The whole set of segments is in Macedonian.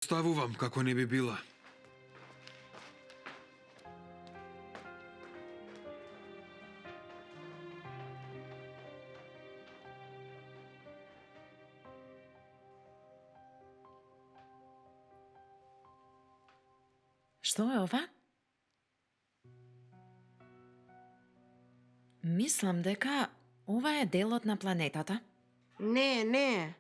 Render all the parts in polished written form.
Ставувам како не би била. Што е ова? Мислам дека ова е делот на планетата. Не, не.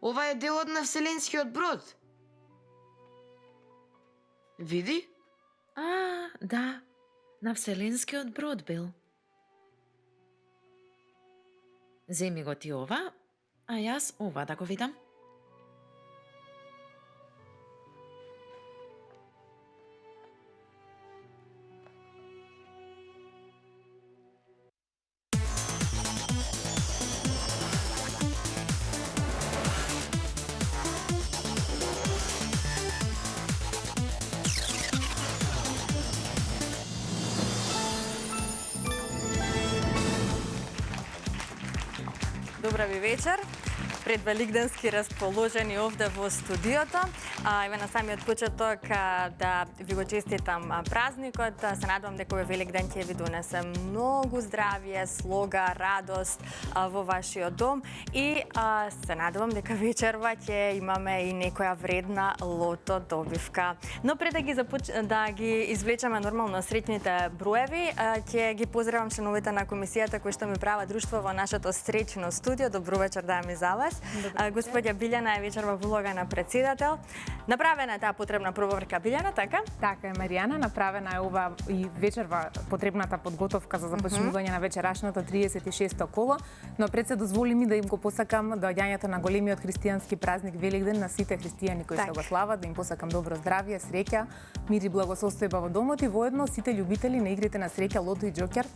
Ова е делот на Вселенскиот брод. Види? Да, на Вселенскиот брод бил. Земи го ти ова, а јас ова да го видам. Добра ви вечер. Пред великденски расположени овде во студиото. Еве на самиот почеток да ви го честитам празникот. Се надевам дека овој великден ќе ви донесе многу здравје, слога, радост во вашиот дом и се надевам дека вечерва ќе имаме и некоја вредна лото добивка. Но пред да ги извлечеме нормално среќните броеви, ќе ги поздравам членовите на комисијата кои што ми прават друштво во нашето среќно студио. Добро вечер, дами за вас. Господја Билјана е вечерва во улога на председател. Направена е таа потребна проверка, Билјана, така? Така е, Маријана, направена е ова и вечерва потребната подготовка за започнување на вечерашното 36-то коло, но пред се дозволи ми да им го посакам доаѓањето на големиот христијански празник Великден на сите христијани кои што го слават, да им посакам добро здравје, среќа, мир и благосостојба во домот и воедно сите љубители на игрите на среќа Лото и Џокер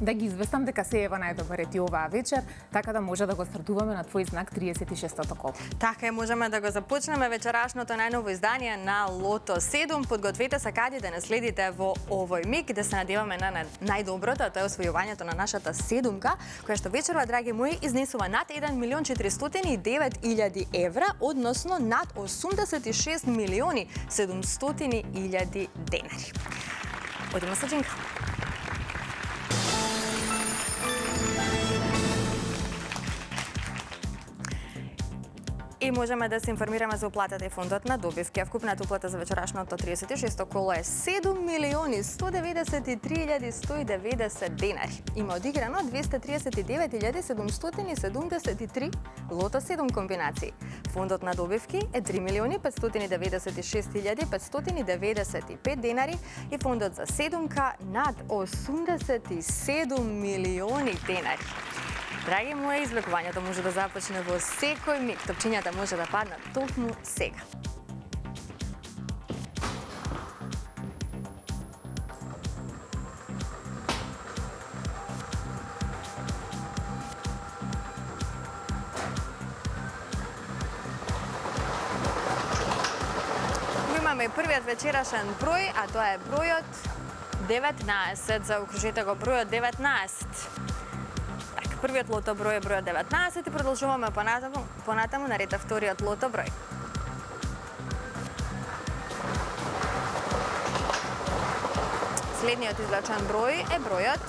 да ги известам дека се ева најдобар и оваа вечер, така да може да го стартуваме на твој знак 36-то коло. Така е, можеме да го започнеме вечерашното најново издание на Лото 7. Подгответе се каде да не следите во овој миг, да се надеваме на најдоброто, а тоа е освојувањето на нашата седумка, која што вечерва, драги мои, изнесува над 1.409.000 евра, односно над 86.700.000 денари. Одиме со джинка. И можеме да се информираме за уплатата и фондот на добивки. Вкупната уплата за вечерашното 36-то коло е 7.193.190 денари. Има одиграно 239.773 Лото 7 комбинации. Фондот на добивки е 3.596.595 денари и фондот за седумка над 87 милиони денари. Драги мои, извлекувањето може да започне во секој миг. Топчињата може да паднат токму сега. Имаме првиот вечерашен број, а тоа е бројот 19. Заокружете го бројот 19. Првиот лото број е бројот 19 и продолжуваме понатаму на ред вториот лото број. Следниот извлечен број е бројот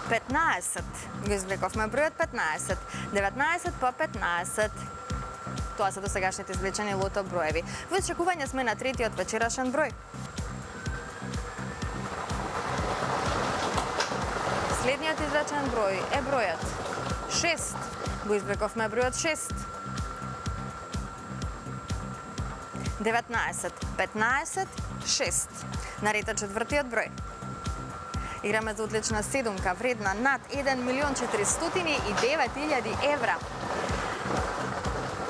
15. Го извлековме бројот 15. 19 по 15. Тоа се досегашните извлечени лото броеви. Во очекување сме на третиот вечерашен број. Следниот извлечен број е бројот 6. Го извлековме бројот 6. 19, 15, 6. Наред четвртиот број. Играме за одлична седумка вредна над 1.409.000 евра.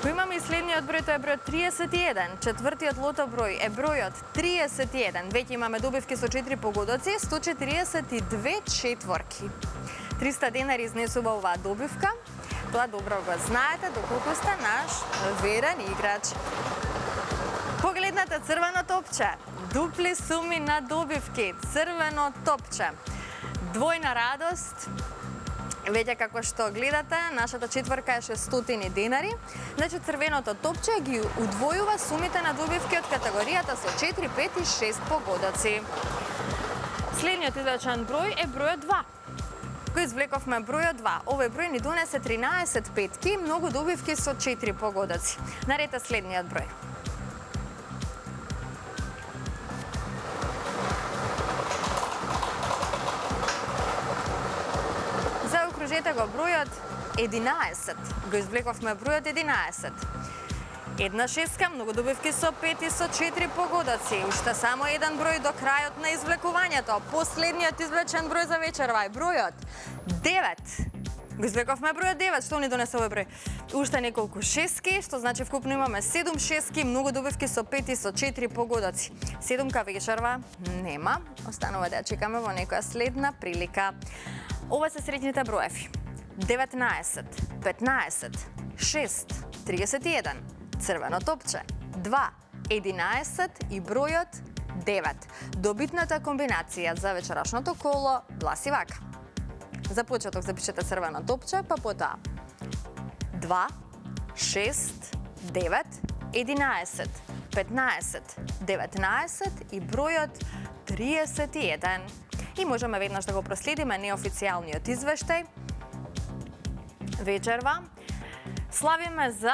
Имаме и следниот број, тоа е бројот 31. Четвртиот лото број е бројот 31. Веќе имаме добивки со 4 погодоци, 142 четворки. 300 денари изнесува оваа добивка. Тоа добро го знаете, доколку сте наш верен играч. Погледнете црвено топче. Дупли суми на добивки. Црвено топче. Двојна радост. Веќе како што гледате, нашата четврка е 600 денари. Значи црвеното топче ги удвојува сумите на добивки од категоријата со 4, 5 и 6 погодоци. Следниот извлечен број е бројот 2. Кој извлековме бројот 2. Овој број ни донесе 13 петки, многу добивки со 4 погодоци. Наред е следниот број. Заокружете го бројот 11. Го извлековме бројот 11. Една шестка, многу добивки со 5 и со 4 погодоци. Уште само еден број до крајот на извлекувањето. Последниот извлечен број за вечерва е бројот 9. Го извлековме бројот 9. Што ни донесе овој број? Уште неколку шестки, што значи вкупно имаме 7 шестки, многу добивки со 5 и со 4 погодоци. 7 вечерва нема. Останува да ја чекаме во некоја следна прилика. Ова се средните броеви. 19, 15, 6, 31, црвено топче, 2, 11 и бројот 9. Добитната комбинација за вечерашното коло гласи вака. За почеток запишете црвено топче, па потоа 2, 6, 9, 11, 15, 19 и бројот 31. И можеме веднаш да го проследиме неофицијалниот извештај. Вечерва славиме за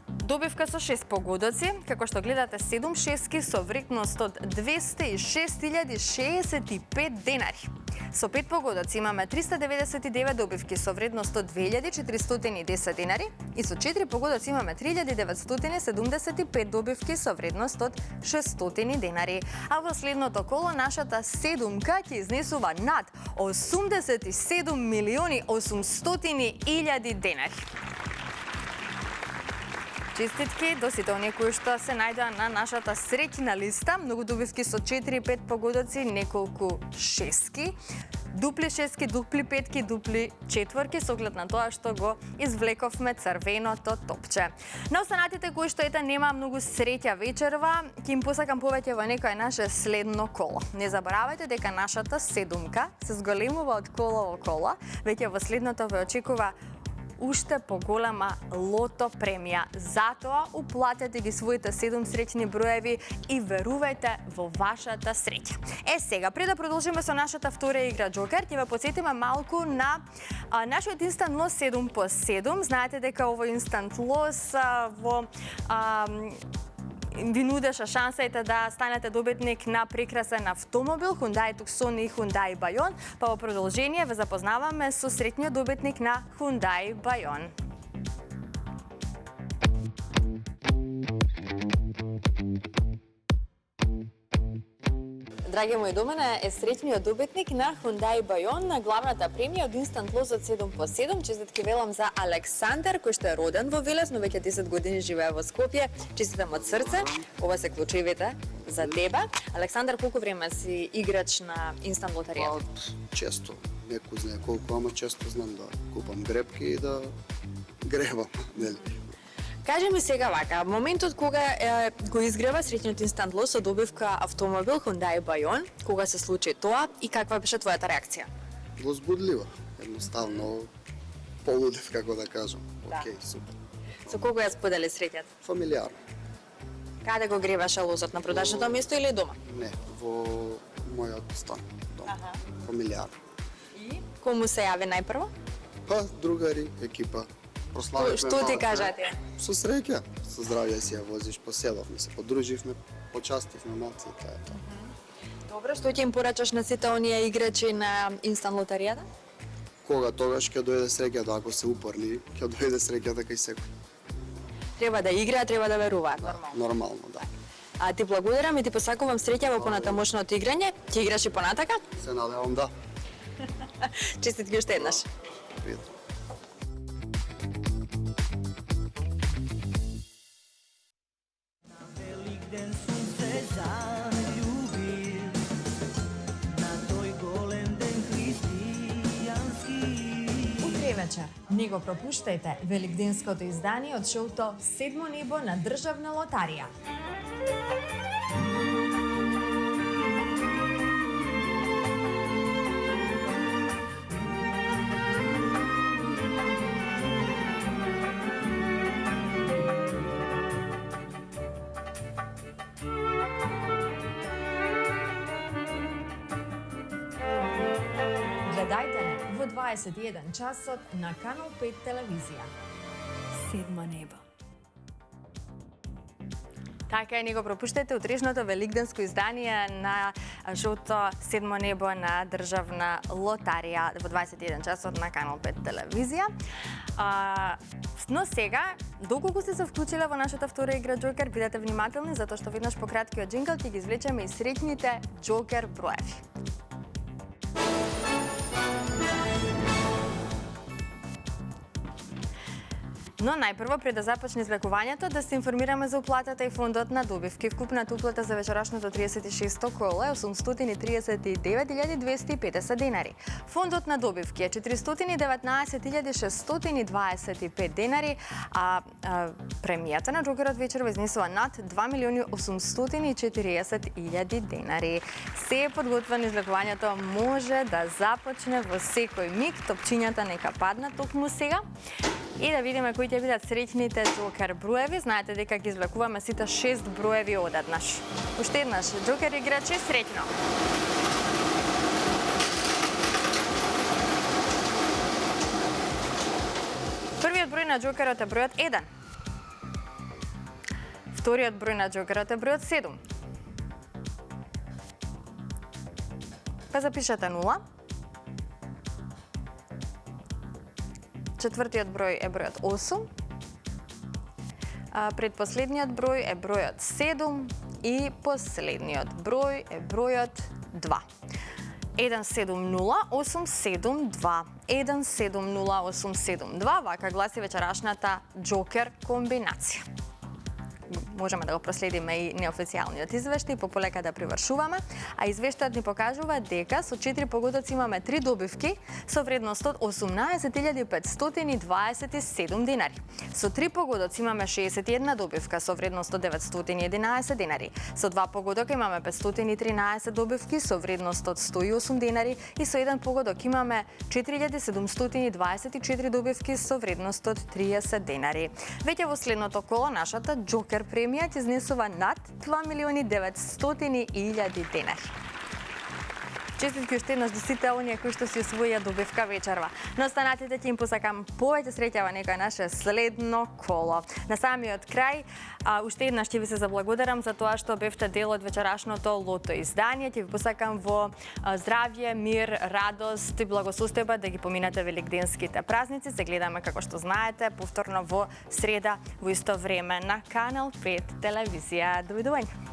добивка со 6 погодоци, како што гледате 7 шестки со вредност од 206.065 денари. Со 5 погодоци имаме 399 добивки со вредност од 2.410 денари и со 4 погодоци имаме 3.975 добивки со вредност од 600 денари. А во следното коло нашата седумка ќе изнесува над 87.800.000 денари. Честитки до сите оние кои што се најдоа на нашата среќна листа. Многу добивки со 4 и 5 погодоци, неколку шестки, дупли шестки, дупли петки, дупли четворки, со оглед на тоа што го извлековме црвеното топче. На останатите кои што нема многу среќа вечерва, ќе им посакам повеќе во некој наше следно коло. Не заборавајте дека нашата седумка се зголемува од коло во коло, веќе во следното ве очекува уште поголема лото премија. Затоа уплатете ги своите 7 среќни броеви и верувајте во вашата среќа. Сега, пред да продолжиме со нашата втора игра Джокер, ќе ве потсетиме малку на нашиот инстант лос 7 по 7. Знаете дека овој инстант лос во ви нудеше шансите да станете добитник на прекрасен автомобил Hyundai Tucson и Hyundai Bayon, па во продолжение ве запознаваме со среќниот добитник на Hyundai Bayon. Драги мои, до мене е среќниот добитник на Hyundai Bayon на главната премија од инстант лозот 7 по 7. Честитки велам за Александар, кој што е роден во Велес, но веќе 10 години живее во Скопје. Честитам од срце. Ова се клучевите за тебе. Александар, колку време си играч на инстант лотаријата? Често. Неко знае колку, ама често знам да купам гребки и да гребам, нели? Кажи ми сега вака, моментот кога го изгрева среќниот инстант лос со добивка автомобил Hyundai Bayon, кога се случи тоа и каква беше твојата реакција? Возбудлива, едноставно полудев, како да кажам. Да. Океј, супер. Со кого ја сподели среќата? Фамилиарно. Каде го греваше лозот, на продажното место или дома? Не, во мојот стан, дом. Фамилиарно. И кому се јави најпрво? Па, другари, екипа. Прославивме Што ти малку. кажате? Со среќа, со здравје си ја возиш, поселовме се, подруживме, почастивме малци, тоа е тоа. Добро, што ќе им порачаш на сите оние играчи на инстант лотаријата? Кога тогаш ќе дојде среќата, ако се упорни, ќе дојде среќата кај секој. Треба да играат, треба да веруваат, Да, нормално. нормално, да. А ти благодарам и ти посакувам среќа во понатамошното играње. Ќе играш и понатака? Се надевам, да. Честитки уште еднаш. Пријатно. Великден сум се залюбил на тој голем ден христијански. Утре вечер, не го пропуштајте великденското издание од шоуто Седмо небо на Државна лотарија. 21 часот на Канал 5 телевизија. Седмо небо. Така е, не го пропуштете утрешното великденско издание на шоуто Седмо небо на Државна лотарија во 21 часот на Канал 5 телевизија. Но сега, доколку сте се вклучиле во нашата втора игра Джокер, бидете внимателни, затоа што веднаш по краткиот джингл ќе ги извлечеме и среќните Джокер броеви. Но најпрво, пред да започне извлекувањето, да се информираме за уплатата и фондот на добивки. Вкупната уплата за вечерашното 36-то коло е 839.250 денари. Фондот на добивки е 419.625 денари, а премијата на Джокерот вечерва изнесува над 2.840.000 денари. Се е подготвено, извлекувањето може да започне во секој миг. Топчињата нека паднат токму сега. И да видиме кои ќе бидат среќните Джокер броеви. Знаете дека ги извлекуваме сите 6 броеви одеднаш. Уште еднаш, Джокер играчи, среќно! Првиот број на Джокерот е бројот 1. Вториот број на Джокерот е бројот 7. Па запишете 0. Четвртиот број е бројот 8. Предпоследниот број е бројот 7 и последниот број е бројот 2. 170872. 170872. Вака гласи вечерашната Джокер комбинација. Можеме да го проследиме и неофицијалниот извештај, пополека да привршуваме, а извештајот ни покажува дека со 4 погодоци имаме 3 добивки со вредност од 18.527 денари. Со 3 погодоци имаме 61 добивка со вредност од 911 денари. Со 2 погодока имаме 513 добивки со вредност од 108 денари и со 1 погодок имаме 4724 добивки со вредност од 30 денари. Веќе во следното коло нашата Джокер премија ќе изнесува над 2.900.000 денари. Честитки уште еднаш до сите оние кои што си освоија добивка вечерва. Но останатите ќе им посакам повеќе среќа во некој наше следно коло. На самиот крај, уште еднаш ќе ви се заблагодарам за тоа што бевте дел од вечерашното лото издание. Ќе ви посакам во здравје, мир, радост и благосостојба да ги поминате великденските празници. Се гледаме, како што знаете, повторно во среда во исто време на Канал 5 телевизија. Довидување.